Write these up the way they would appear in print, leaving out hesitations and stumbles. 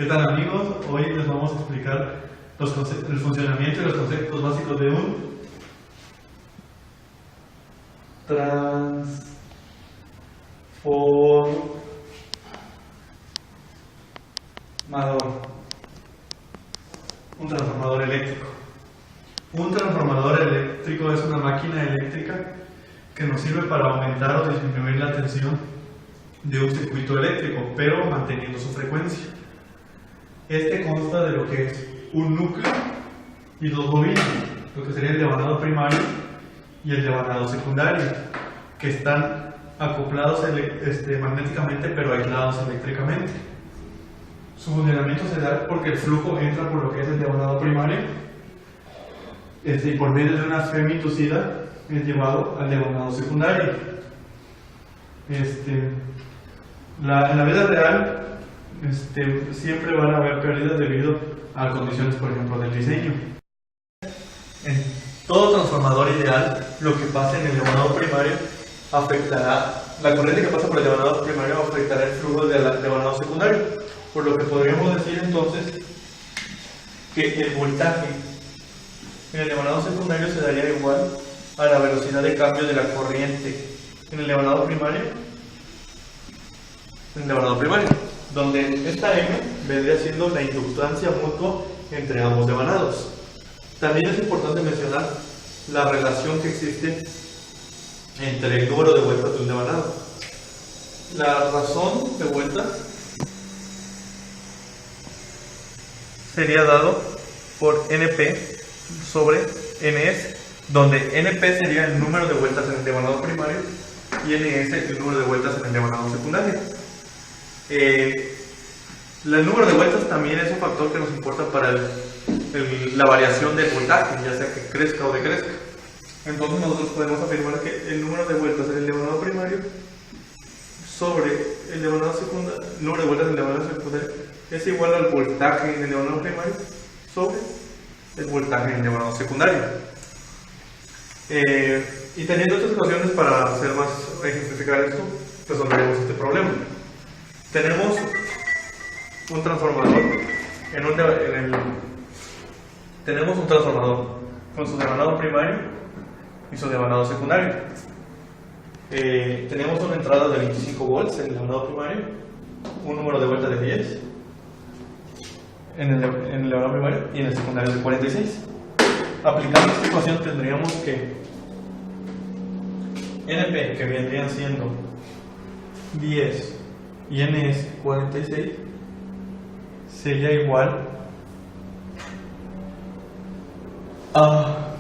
¿Qué tal, amigos? Hoy les vamos a explicar el funcionamiento y los conceptos básicos de un transformador. Un transformador eléctrico. Un transformador eléctrico es una máquina eléctrica que nos sirve para aumentar o disminuir la tensión de un circuito eléctrico, pero manteniendo su frecuencia. Este consta de lo que es un núcleo y dos bobinas, lo que sería el devanado primario y el devanado secundario, que están acoplados magnéticamente pero aislados eléctricamente. Su funcionamiento se da porque el flujo entra por lo que es el devanado primario y por medio de una femitoxida es llevado al devanado secundario. En la vida real siempre van a haber pérdidas debido a condiciones, por ejemplo, del diseño. En todo transformador ideal, lo que pasa en el devanado primario afectará, la corriente que pasa por el devanado primario afectará el flujo del devanado secundario, por lo que podríamos decir entonces que el voltaje en el devanado secundario se daría igual a la velocidad de cambio de la corriente en el devanado primario, donde esta M vendría siendo la inductancia mutua entre ambos devanados. También es importante mencionar la relación que existe entre el número de vueltas de un devanado. La razón de vueltas sería dado por NP sobre NS, donde NP sería el número de vueltas en el devanado primario y NS el número de vueltas en el devanado secundario. El número de vueltas también es un factor que nos importa para la variación del voltaje, ya sea que crezca o decrezca. Entonces nosotros podemos afirmar que el número de vueltas en el devanado primario sobre el devanado secundario, el número de vueltas en el devanado secundario es igual al voltaje en el devanado primario sobre el voltaje en el devanado secundario. Y teniendo estas ecuaciones para hacer más ejemplificar esto, resolveremos este problema. Tenemos un transformador tenemos un transformador con su devanado primario y su devanado secundario. Tenemos una entrada de 25 volts en el devanado primario, un número de vueltas de 10 en el devanado primario y en el secundario de 46. Aplicando esta ecuación tendríamos que NP, que vendrían siendo 10 y NS 46, sería igual a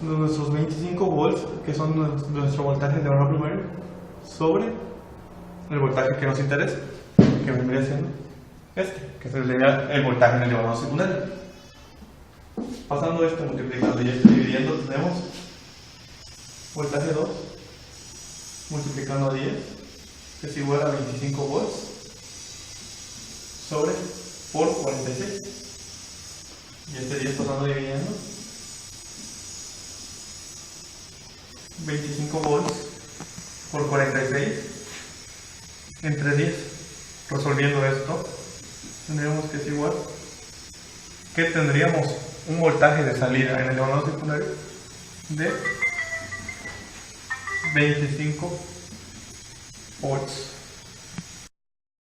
nuestros 25 volts, que son nuestro voltaje de devanado primario, sobre el voltaje que nos interesa, que vendría siendo que sería el voltaje en el devanado secundario. Pasando esto, multiplicando y esto dividiendo, tenemos voltaje 2 multiplicando a 10 es igual a 25 volts por 46, y este 10 pasando dividiendo, 25 volts por 46 entre 10. Resolviendo esto tendríamos que es igual que tendríamos un voltaje de salida en el devanado secundario de 25 volts.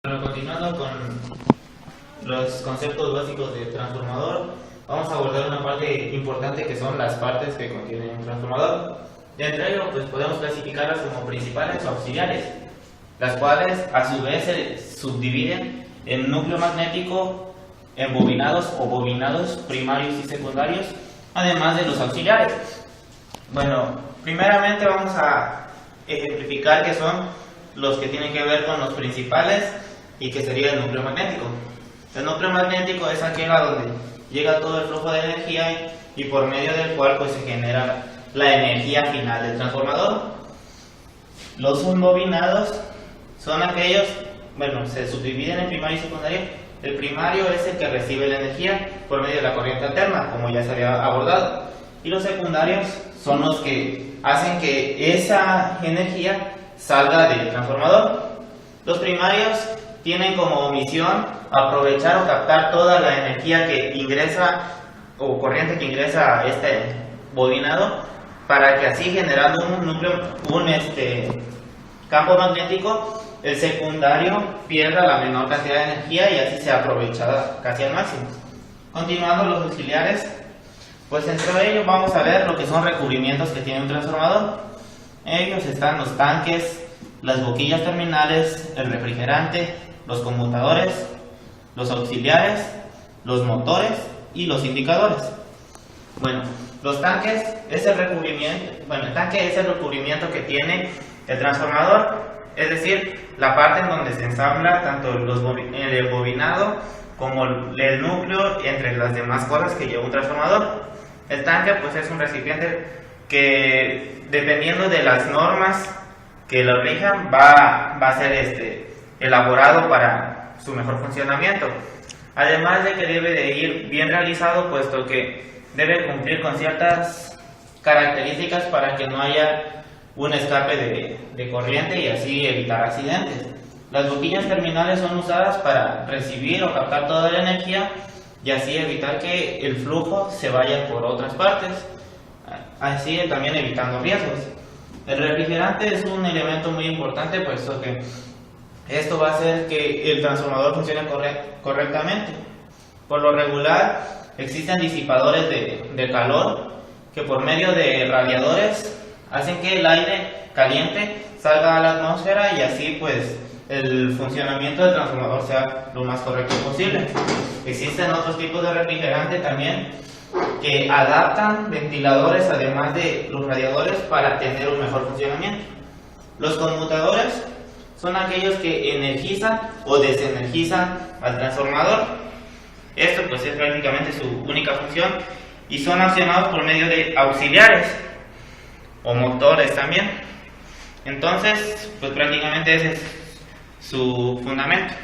Bueno, continuando con los conceptos básicos del transformador, vamos a abordar una parte importante que son las partes que contiene un transformador. De entre ellos, pues podemos clasificarlas como principales o auxiliares, las cuales a su vez se subdividen en núcleo magnético, en bobinados o bobinados primarios y secundarios, además de los auxiliares. Bueno, primeramente vamos a ejemplificar que son los que tienen que ver con los principales y que sería el núcleo magnético. El núcleo magnético es aquel a donde llega todo el flujo de energía y por medio del cual pues se genera la energía final del transformador. Los bobinados son aquellos, bueno, se subdividen en primario y secundario. El primario es el que recibe la energía por medio de la corriente alterna, como ya se había abordado, y los secundarios son los que hacen que esa energía salga del transformador. Los primarios tienen como misión aprovechar o captar toda la energía que ingresa o corriente que ingresa a este bobinado, para que así, generando un núcleo, campo magnético, el secundario pierda la menor cantidad de energía y así sea aprovechada casi al máximo. Continuando los auxiliares, pues entre ellos vamos a ver lo que son recubrimientos que tiene un transformador. Ellos están los tanques, las boquillas terminales, el refrigerante, los conmutadores, los auxiliares, los motores y los indicadores. Bueno, los tanques es el recubrimiento, el tanque es el recubrimiento que tiene el transformador, es decir, la parte en donde se ensambla tanto el bobinado como el núcleo, entre las demás cosas que lleva un transformador. El tanque pues es un recipiente que, dependiendo de las normas que lo rijan, va a ser elaborado para su mejor funcionamiento. Además de que debe de ir bien realizado, puesto que debe cumplir con ciertas características para que no haya un escape de corriente y así evitar accidentes. Las boquillas terminales son usadas para recibir o captar toda la energía y así evitar que el flujo se vaya por otras partes, así también evitando riesgos. El refrigerante es un elemento muy importante, puesto que esto va a hacer que el transformador funcione correctamente. Por lo regular, existen disipadores de calor que por medio de radiadores hacen que el aire caliente salga a la atmósfera y así pues el funcionamiento del transformador sea lo más correcto posible. Existen otros tipos de refrigerante también que adaptan ventiladores además de los radiadores para tener un mejor funcionamiento. Los conmutadores son aquellos que energizan o desenergizan al transformador. Esto pues es prácticamente su única función y son accionados por medio de auxiliares o motores también. Entonces pues prácticamente ese es su fundamento.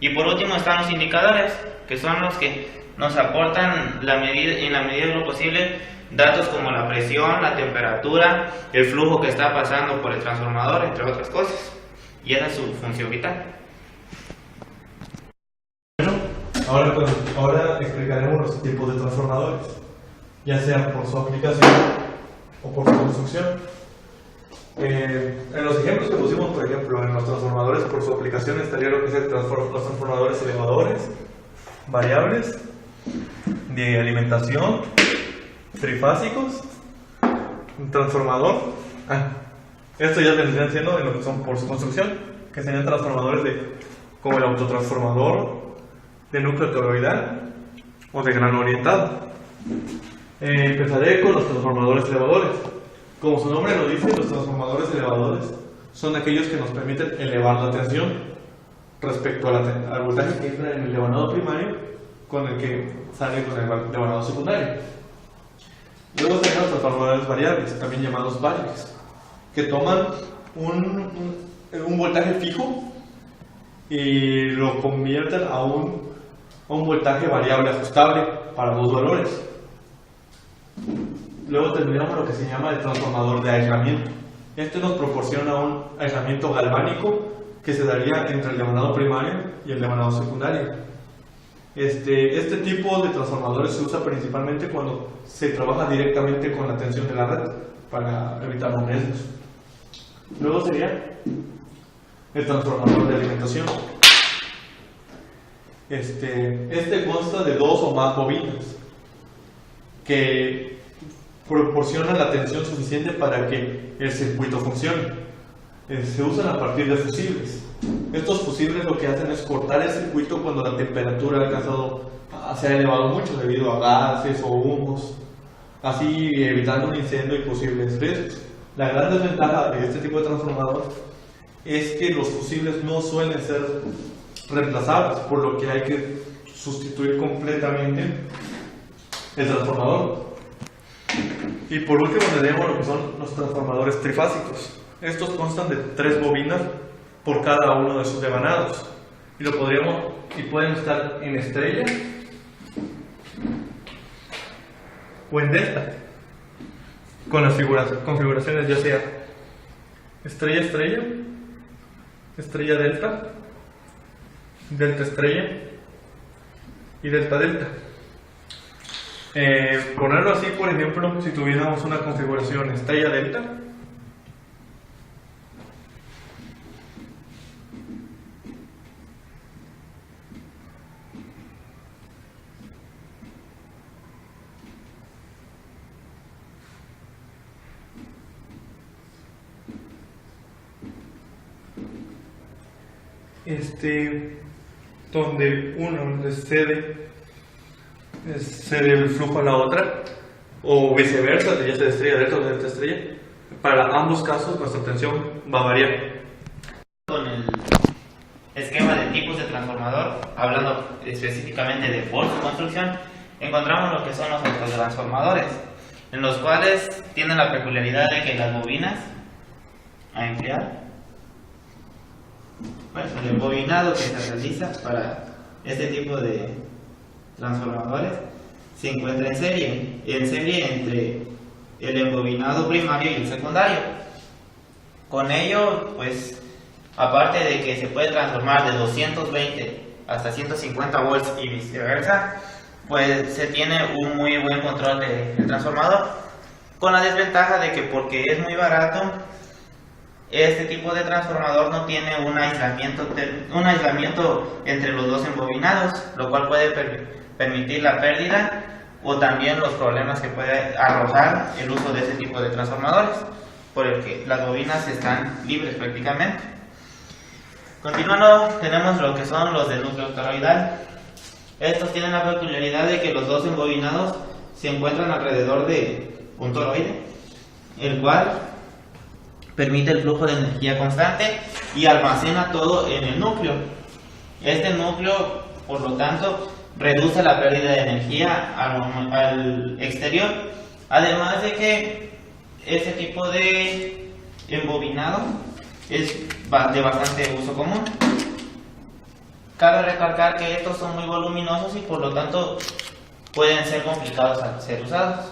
Y por último están los indicadores, que son los que nos aportan en la medida de lo posible datos como la presión, la temperatura, el flujo que está pasando por el transformador, entre otras cosas. Y esa es su función vital. Bueno, ahora explicaremos los tipos de transformadores, ya sea por su aplicación o por su construcción. En los ejemplos que pusimos, por ejemplo, en los transformadores por su aplicación estaría lo que es los transformadores elevadores, variables, de alimentación, trifásicos, un transformador. Esto ya vendrían siendo en lo que son por su construcción, que serían transformadores como el autotransformador de núcleo toroidal o de grano orientado. Empezaré con los transformadores elevadores. Como su nombre lo dice, los transformadores elevadores son aquellos que nos permiten elevar la tensión respecto al voltaje que entra en el devanado primario con el que sale con el devanado secundario. Luego tenemos los transformadores variables, también llamados variables, que toman un voltaje fijo y lo convierten a un voltaje variable ajustable para dos valores. Luego tendríamos lo que se llama el transformador de aislamiento. Este nos proporciona un aislamiento galvánico que se daría entre el devanado primario y el devanado secundario. Este tipo de transformadores se usa principalmente cuando se trabaja directamente con la tensión de la red para evitar los riesgos. Luego sería el transformador de alimentación. Este consta de dos o más bobinas que proporcionan la tensión suficiente para que el circuito funcione. Se usan a partir de fusibles. Estos fusibles lo que hacen es cortar el circuito cuando la temperatura se ha elevado mucho debido a gases o humos, así evitando un incendio y posibles riesgos. La gran desventaja de este tipo de transformador es que los fusibles no suelen ser reemplazables, por lo que hay que sustituir completamente el transformador. Y por último tenemos lo que son los transformadores trifásicos. Estos constan de 3 bobinas por cada uno de sus devanados y pueden estar en estrella o en delta, con las configuraciones ya sea estrella delta, delta estrella y delta delta. Ponerlo así, por ejemplo, si tuviéramos una configuración estrella delta, donde uno cede el flujo a la otra, o viceversa, ya sea de estrella delta o de delta estrella. Para ambos casos nuestra tensión va a variar. Con el esquema de tipos de transformador, hablando específicamente de por su construcción, encontramos lo que son los autotransformadores, en los cuales tienen la peculiaridad de que las bobinas a emplear, pues el embobinado que se realiza para este tipo de transformadores se encuentra en serie entre el embobinado primario y el secundario. Con ello, pues, aparte de que se puede transformar de 220 hasta 150 volts y viceversa, pues se tiene un muy buen control del transformador, con la desventaja de que porque es muy barato, este tipo de transformador no tiene un aislamiento entre los dos embobinados, lo cual puede permitir la pérdida o también los problemas que puede arrojar el uso de este tipo de transformadores, por el que las bobinas están libres prácticamente. Continuando, tenemos lo que son los del núcleo toroidal. Estos tienen la peculiaridad de que los dos embobinados se encuentran alrededor de un toroide, el cual permite el flujo de energía constante y almacena todo en el núcleo. Este núcleo, por lo tanto, reduce la pérdida de energía al exterior, además de que este tipo de embobinado es de bastante uso común. Cabe recalcar que estos son muy voluminosos y por lo tanto pueden ser complicados al ser usados.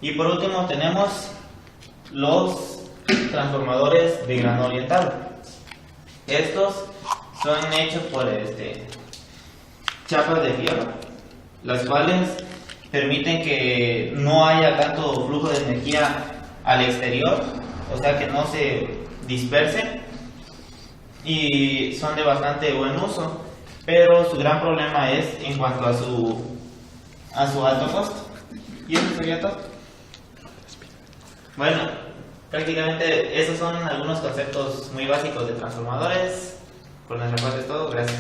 Y por último tenemos los transformadores de grano orientado. Estos son hechos por chapas de fierro, las cuales permiten que no haya tanto flujo de energía al exterior, o sea que no se dispersen, y son de bastante buen uso, pero su gran problema es en cuanto a su alto costo. Y eso sería todo. Bueno, prácticamente esos son algunos conceptos muy básicos de transformadores. Por nuestra parte es todo, gracias.